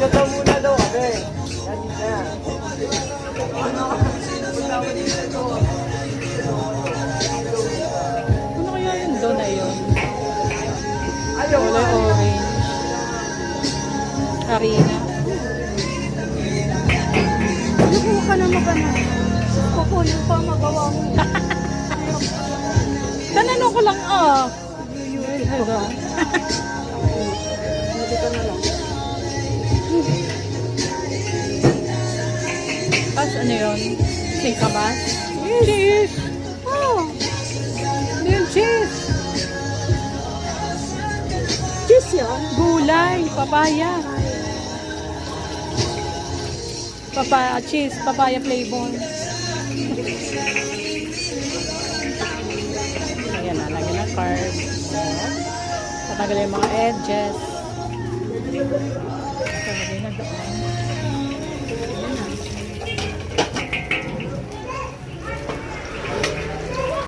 Ito muna daw kami. Yan na. Ano kaya yun doon na yun? Ayaw Wala orange. Harina. Nakuha ka na magana. Kukunin pa magawa mo. Tananong ko lang Hello. Hindi ka na lang. Tapos ano yun? Singkamas? Cheese! Oh, Ano yung cheese? cheese yan. Gulay, papaya. Cheese, papaya flavor. Ayan na, lagyan ng carbs. Tatanggalin yung mga edges. Tatanggalin na doon.